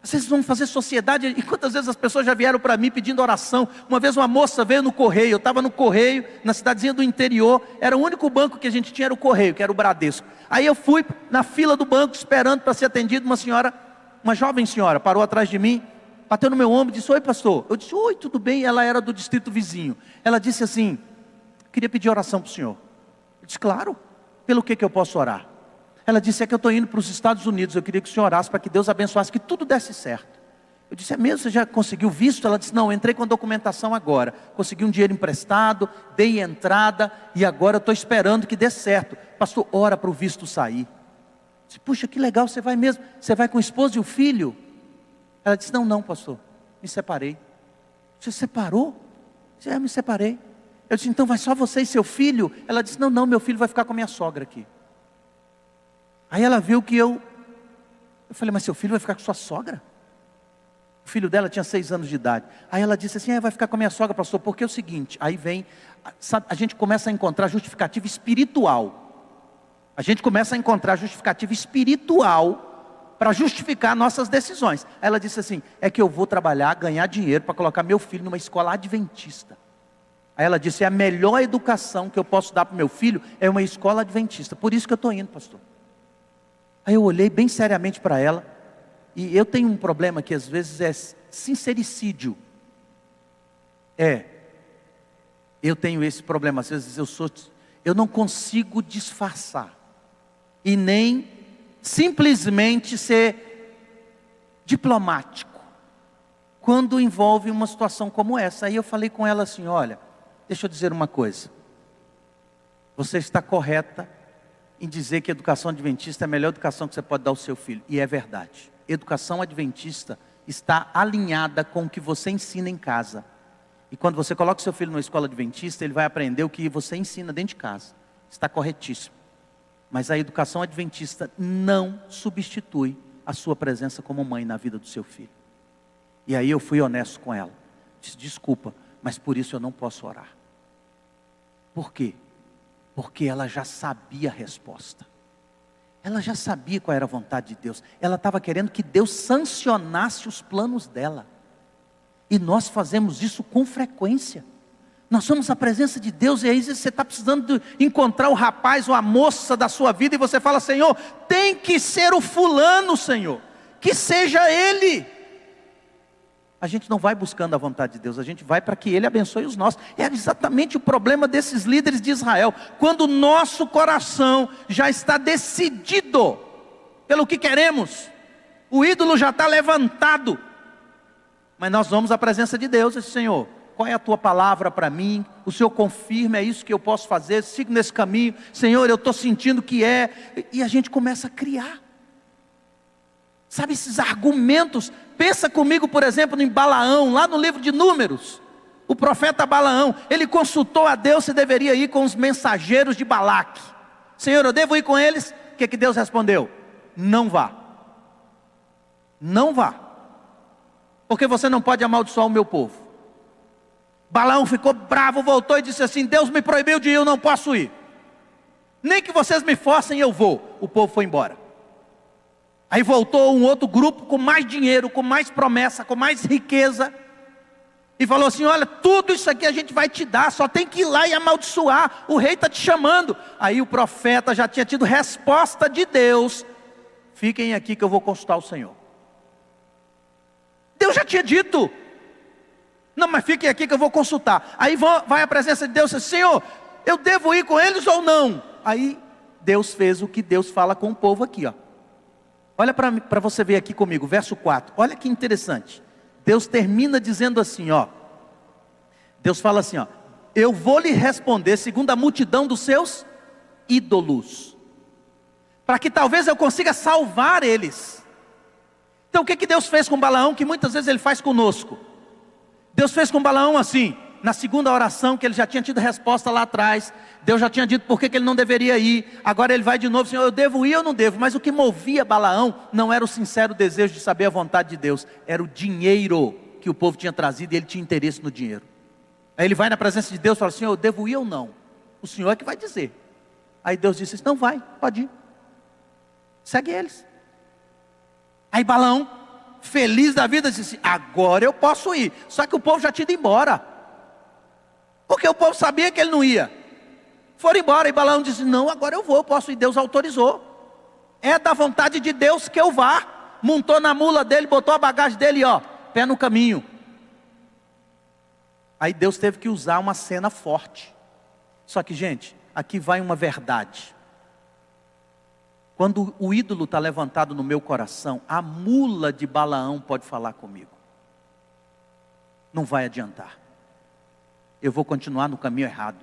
Vocês vão fazer sociedade. E quantas vezes as pessoas já vieram para mim pedindo oração? Uma vez uma moça veio no correio. Eu estava no correio, na cidadezinha do interior. Era o único banco que a gente tinha, era o correio, que era o Bradesco. Aí eu fui na fila do banco, esperando para ser atendido. Uma senhora, uma jovem senhora, parou atrás de mim, bateu no meu ombro e disse: oi, pastor. Eu disse: oi, tudo bem? Ela era do distrito vizinho. Ela disse assim: queria pedir oração para o senhor. Eu disse: claro. Pelo que eu posso orar? Ela disse: é que eu estou indo para os Estados Unidos, eu queria que o senhor orasse para que Deus abençoasse, que tudo desse certo. Eu disse: é mesmo? Você já conseguiu visto? Ela disse: não, entrei com a documentação agora, consegui um dinheiro emprestado, dei entrada, e agora eu estou esperando que dê certo. Pastor, ora para o visto sair. Eu disse: puxa, que legal, você vai mesmo? Você vai com o esposo e o filho? Ela disse: não, pastor, me separei. Você separou? Eu disse: me separei. Eu disse: então vai só você e seu filho? Ela disse: não, meu filho vai ficar com a minha sogra aqui. Aí ela viu que eu falei: mas seu filho vai ficar com sua sogra? O filho dela tinha 6 anos de idade. Aí ela disse assim: vai ficar com a minha sogra, pastor, porque é o seguinte. Aí vem, sabe, a gente começa a encontrar justificativa espiritual. A gente começa a encontrar justificativa espiritual para justificar nossas decisões. Aí ela disse assim: é que eu vou trabalhar, ganhar dinheiro para colocar meu filho numa escola adventista. Aí ela disse: a melhor educação que eu posso dar para o meu filho é uma escola adventista. Por isso que eu estou indo, pastor. Aí eu olhei bem seriamente para ela. E eu tenho um problema que às vezes é sincericídio. Eu tenho esse problema. Às vezes eu não consigo disfarçar. E nem simplesmente ser diplomático quando envolve uma situação como essa. Aí eu falei com ela assim: olha, deixa eu dizer uma coisa. Você está correta em dizer que a educação adventista é a melhor educação que você pode dar ao seu filho. E é verdade. Educação adventista está alinhada com o que você ensina em casa. E quando você coloca o seu filho numa escola adventista, ele vai aprender o que você ensina dentro de casa. Está corretíssimo. Mas a educação adventista não substitui a sua presença como mãe na vida do seu filho. E aí eu fui honesto com ela. Disse: desculpa, mas por isso eu não posso orar. Por quê? Porque ela já sabia a resposta. Ela já sabia qual era a vontade de Deus. Ela estava querendo que Deus sancionasse os planos dela. E nós fazemos isso com frequência. Nós somos a presença de Deus, e aí você está precisando de encontrar o rapaz ou a moça da sua vida, e você fala: Senhor, tem que ser o fulano, Senhor. que seja Ele. A gente não vai buscando a vontade de Deus, a gente vai para que Ele abençoe os nossos. É exatamente o problema desses líderes de Israel. Quando o nosso coração já está decidido pelo que queremos, o ídolo já está levantado, mas nós vamos à presença de Deus e diz: Senhor, qual é a tua palavra para mim? O Senhor confirma, é isso que eu posso fazer, sigo nesse caminho. Senhor, eu estou sentindo que é. E a gente começa a criar, sabe, esses argumentos. Pensa comigo, por exemplo, em Balaão, lá no livro de Números. O profeta Balaão, ele consultou a Deus se deveria ir com os mensageiros de Balaque. Senhor, eu devo ir com eles? O que Deus respondeu? Não vá. Não vá, porque você não pode amaldiçoar o meu povo. Balaão ficou bravo, voltou e disse assim: Deus me proibiu de ir, eu não posso ir. Nem que vocês me forcem, eu vou. O povo foi embora. Aí voltou um outro grupo com mais dinheiro, com mais promessa, com mais riqueza, e falou assim: olha, tudo isso aqui a gente vai te dar, só tem que ir lá e amaldiçoar, o rei está te chamando. Aí o profeta já tinha tido resposta de Deus: fiquem aqui que eu vou consultar o Senhor. Deus já tinha dito: não, mas fiquem aqui que eu vou consultar. Aí vai à presença de Deus e diz: Senhor, eu devo ir com eles ou não? Aí Deus fez o que Deus fala com o povo aqui, ó. Olha para você ver aqui comigo, verso 4. Olha que interessante. Deus termina dizendo assim, ó. Deus fala assim, ó: eu vou lhe responder segundo a multidão dos seus ídolos, para que talvez eu consiga salvar eles. Então o que Deus fez com Balaão, que muitas vezes Ele faz conosco? Deus fez com Balaão assim, na segunda oração, que ele já tinha tido resposta lá atrás, Deus já tinha dito por que ele não deveria ir. Agora ele vai de novo: Senhor, eu devo ir ou não devo? Mas o que movia Balaão não era o sincero desejo de saber a vontade de Deus, era o dinheiro que o povo tinha trazido, e ele tinha interesse no dinheiro. Aí ele vai na presença de Deus e fala: Senhor, eu devo ir ou não? O Senhor é que vai dizer. Aí Deus disse: não, vai, pode ir, segue eles. Aí Balaão, feliz da vida, disse: agora eu posso ir. Só que o povo já tinha ido embora, porque o povo sabia que ele não ia. Foram embora, e Balaão disse: não, agora eu vou, eu posso ir, Deus autorizou. É da vontade de Deus que eu vá. Montou na mula dele, botou a bagagem dele, ó, pé no caminho. Aí Deus teve que usar uma cena forte. Só que, gente, aqui vai uma verdade. Quando o ídolo está levantado no meu coração, a mula de Balaão pode falar comigo. Não vai adiantar. Eu vou continuar no caminho errado.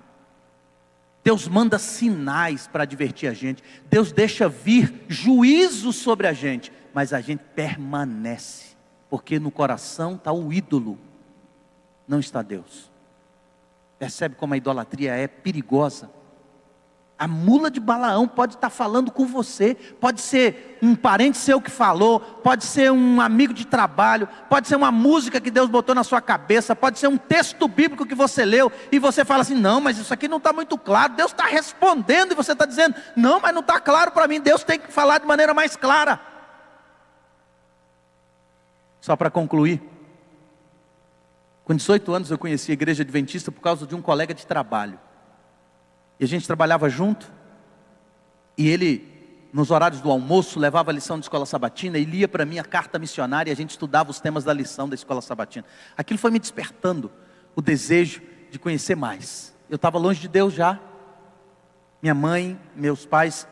Deus manda sinais para advertir a gente. Deus deixa vir juízo sobre a gente. Mas a gente permanece. Porque no coração está o ídolo. Não está Deus. Percebe como a idolatria é perigosa? A mula de Balaão pode estar falando com você, pode ser um parente seu que falou, pode ser um amigo de trabalho, pode ser uma música que Deus botou na sua cabeça, pode ser um texto bíblico que você leu, e você fala assim: não, mas isso aqui não está muito claro. Deus está respondendo e você está dizendo: não, mas não está claro para mim. Deus tem que falar de maneira mais clara. Só para concluir, com 18 anos eu conheci a igreja adventista por causa de um colega de trabalho. E a gente trabalhava junto, e ele, nos horários do almoço, levava a lição de escola sabatina e lia para mim a carta missionária, e a gente estudava os temas da lição da escola sabatina. Aquilo foi me despertando o desejo de conhecer mais. Eu estava longe de Deus já. Minha mãe, meus pais,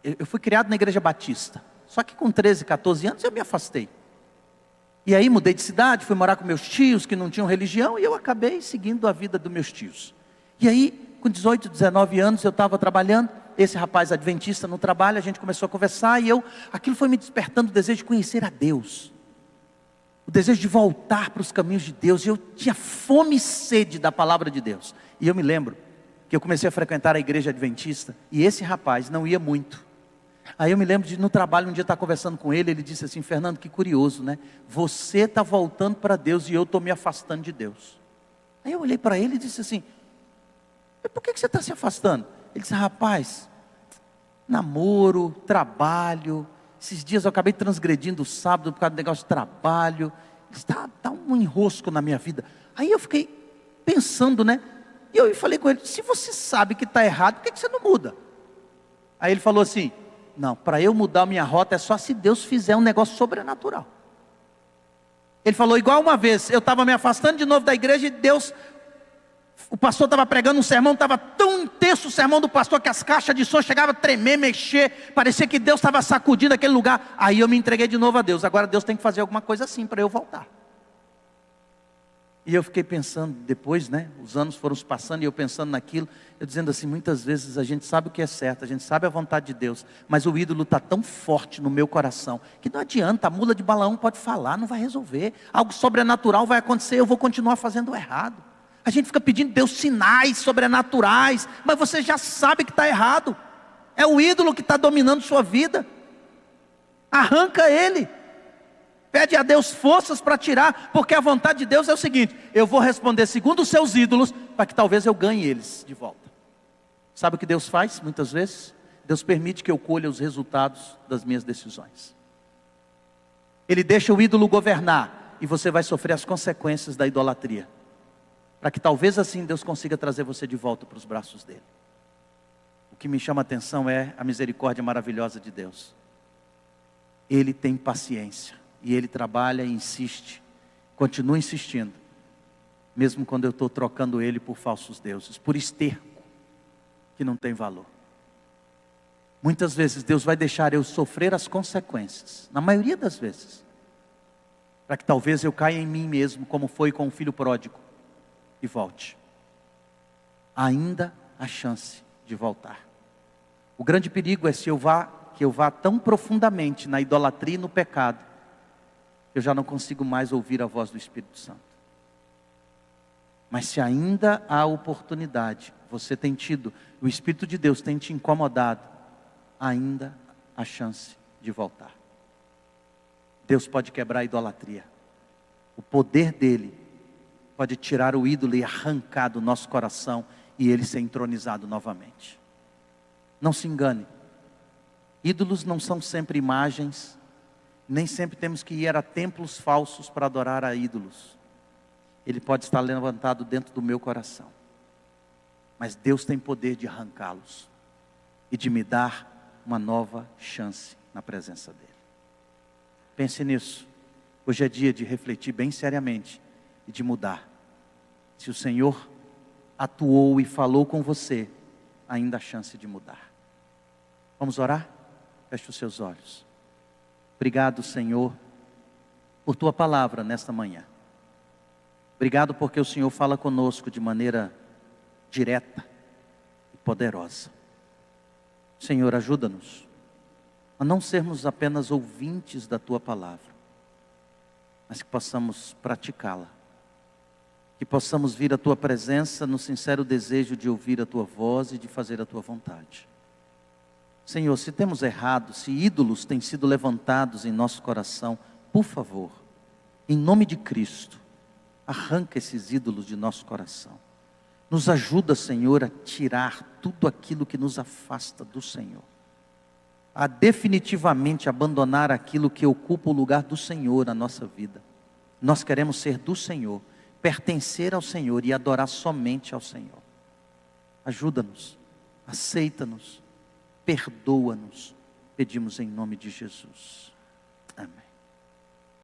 eu fui criado na igreja batista. Só que com 13, 14 anos eu me afastei. E aí mudei de cidade, fui morar com meus tios que não tinham religião, e eu acabei seguindo a vida dos meus tios. E aí, com 18, 19 anos, eu estava trabalhando, esse rapaz adventista no trabalho, a gente começou a conversar, e aquilo foi me despertando o desejo de conhecer a Deus, o desejo de voltar para os caminhos de Deus, e eu tinha fome e sede da palavra de Deus. E eu me lembro que eu comecei a frequentar a igreja adventista, e esse rapaz não ia muito. Aí eu me lembro de, no trabalho, um dia estar conversando com ele, ele disse assim: Fernando, que curioso, né? Você está voltando para Deus e eu estou me afastando de Deus. Aí eu olhei para ele e disse assim: por que você está se afastando? Ele disse: rapaz, namoro, trabalho, esses dias eu acabei transgredindo o sábado por causa do negócio de trabalho. Está um enrosco na minha vida. Aí eu fiquei pensando, né? E eu falei com ele: se você sabe que está errado, por que você não muda? Aí ele falou assim: Não, para eu mudar a minha rota é só se Deus fizer um negócio sobrenatural. Ele falou igual uma vez, eu estava me afastando de novo da igreja e Deus, o pastor estava pregando um sermão, estava tão intenso o sermão do pastor que as caixas de som chegavam a tremer, mexer, parecia que Deus estava sacudindo aquele lugar. Aí eu me entreguei de novo a Deus. Agora Deus tem que fazer alguma coisa assim para eu voltar. E eu fiquei pensando depois, os anos foram se passando e eu pensando naquilo, eu dizendo assim, muitas vezes a gente sabe o que é certo, a gente sabe a vontade de Deus, mas o ídolo está tão forte no meu coração, que não adianta, a mula de Balaão pode falar, não vai resolver, algo sobrenatural vai acontecer, eu vou continuar fazendo errado. A gente fica pedindo a Deus sinais sobrenaturais, mas você já sabe que está errado, é o ídolo que está dominando sua vida, arranca ele. Pede a Deus forças para tirar, porque a vontade de Deus é o seguinte: eu vou responder segundo os seus ídolos, para que talvez eu ganhe eles de volta. Sabe o que Deus faz muitas vezes? Deus permite que eu colha os resultados das minhas decisões. Ele deixa o ídolo governar, e você vai sofrer as consequências da idolatria, para que talvez assim Deus consiga trazer você de volta para os braços dele. O que me chama a atenção é a misericórdia maravilhosa de Deus. Ele tem paciência. E Ele trabalha e insiste, continua insistindo, mesmo quando eu estou trocando Ele por falsos deuses, por esterco, que não tem valor. Muitas vezes Deus vai deixar eu sofrer as consequências, na maioria das vezes, para que talvez eu caia em mim mesmo, como foi com o filho pródigo, e volte. Ainda há chance de voltar. O grande perigo é que eu vá tão profundamente na idolatria e no pecado, eu já não consigo mais ouvir a voz do Espírito Santo. Mas se ainda há oportunidade, você tem tido, o Espírito de Deus tem te incomodado, ainda há chance de voltar. Deus pode quebrar a idolatria. O poder dele pode tirar o ídolo e arrancar do nosso coração e ele ser entronizado novamente. Não se engane. Ídolos não são sempre imagens. Nem sempre temos que ir a templos falsos para adorar a ídolos. Ele pode estar levantado dentro do meu coração. Mas Deus tem poder de arrancá-los. E de me dar uma nova chance na presença dEle. Pense nisso. Hoje é dia de refletir bem seriamente. E de mudar. Se o Senhor atuou e falou com você, ainda há chance de mudar. Vamos orar? Feche os seus olhos. Obrigado, Senhor, por Tua palavra nesta manhã. Obrigado porque o Senhor fala conosco de maneira direta e poderosa. Senhor, ajuda-nos a não sermos apenas ouvintes da Tua palavra, mas que possamos praticá-la. Que possamos vir à Tua presença no sincero desejo de ouvir a Tua voz e de fazer a Tua vontade. Senhor, se temos errado, se ídolos têm sido levantados em nosso coração, por favor, em nome de Cristo, arranca esses ídolos de nosso coração. Nos ajuda, Senhor, a tirar tudo aquilo que nos afasta do Senhor. A definitivamente abandonar aquilo que ocupa o lugar do Senhor na nossa vida. Nós queremos ser do Senhor, pertencer ao Senhor e adorar somente ao Senhor. Ajuda-nos, aceita-nos. Perdoa-nos, pedimos em nome de Jesus. Amém.